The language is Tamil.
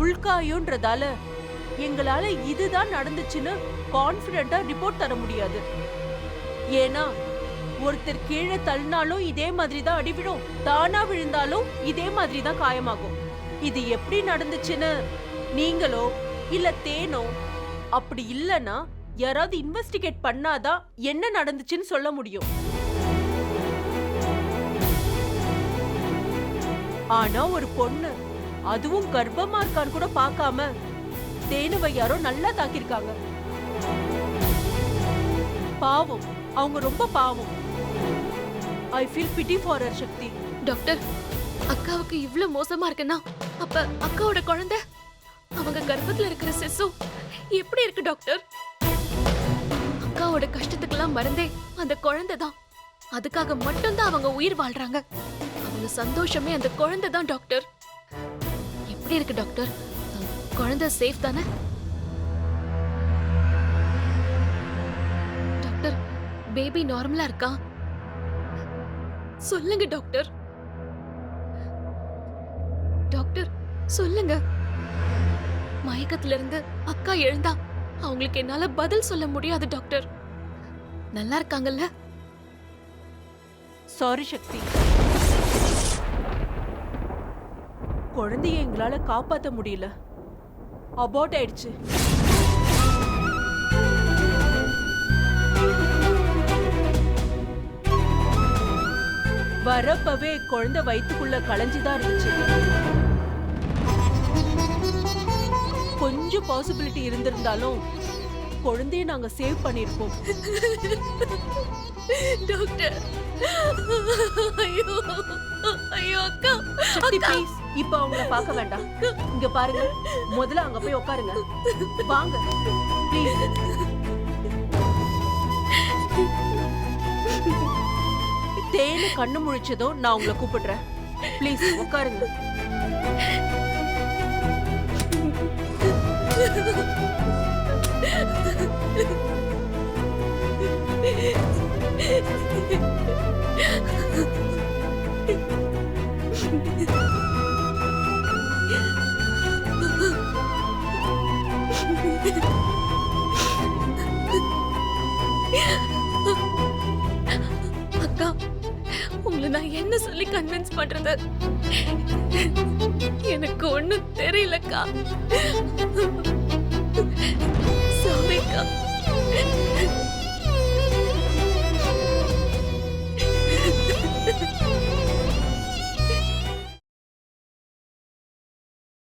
உள்காயம்ன்றதால எங்களால இதுதான் நடந்துச்சுன்னு கான்பிடென்ட்டா ரிப்போர்ட் தர முடியாது. ஏன்னா ஒருத்தர் கீழே தள்ளினாலும் இதே மாதிரி தான் அடிவிடும், தானா விழுந்தாலும் இதே மாதிரி தான் காயமாகும். இது எப்படி நடந்துச்சுன்னு நீங்களோ இல்ல தேனோ, அப்படி இல்லனா யாராவது இன்வெஸ்டிகேட் பண்ணாதான் என்ன நடந்துச்சுன்னு சொல்ல முடியும். ஆனா ஒரு பொண்ணு, அதுவும் கர்ப்பமா இருக்கான்னு கூட பார்க்காம தேனுவை யாரோ நல்லா தாக்கிருக்காங்க. பாவம், அவங்க ரொம்ப பாவம். I feel pity for her Sakthi. Doctor, அக்காவுக்கு இவ்ளோ மோசமா இருக்குன்னா அப்ப அக்காவோட குழந்தை, அவங்க கர்ப்பத்துல இருக்கிற சிசு எப்படி இருக்கு டாக்டர்? அக்காவோட கஷ்டத்துக்கெல்லாம் மறந்தே அந்த குழந்தை தான். அதுக்காக மட்டும்தான் அவங்க உயிர் வாழ்றாங்க. அவங்க சந்தோஷமே அந்த குழந்தை தான் டாக்டர். எப்படி இருக்கு டாக்டர்? குழந்தை சேஃப் தானே டாக்டர்? பேபி நார்மலா இருக்கா? சொல்லுங்க டாக்டர். டாக்டர் சொல்லுங்க. மயக்கத்துல இருந்து அக்கா எழுந்தா அவங்களுக்கு என்னால பதில் சொல்ல முடியாது டாக்டர். நல்லா இருக்காங்கல்ல? சாரி சக்தி, குழந்தைய எங்களால காப்பாத்த முடியல. அபார்ட் ஆயிடுச்சு. வரப்பவே குழந்தை வயிற்றுக்குள்ள களைஞ்சுதான் இருந்துச்சு. கொஞ்சம் பாசிபிலிட்டி இருந்திருந்தாலும் குழந்தைய நாங்க சேவ் பண்ணிருப்போம். டாக்டர், ஐயோ ஐயோ அக்கா, சக்தி ப்ளீஸ், இப்ப அவங்கள பார்க்க வேண்டாம். இங்க பாருங்க, முதல்ல அங்க போய் உட்காருங்க. வாங்க ப்ளீஸ். தேனு கண்ணு முழிச்சதும் நான் உங்களை கூப்பிடுறேன். ப்ளீஸ் உட்காருங்க. அக்கா, உங்களை நான் என்ன சொல்லி கன்வின்ஸ் பண்றது? எனக்கு ஒண்ணும் தெரியலக்கா. சாரிக்கா.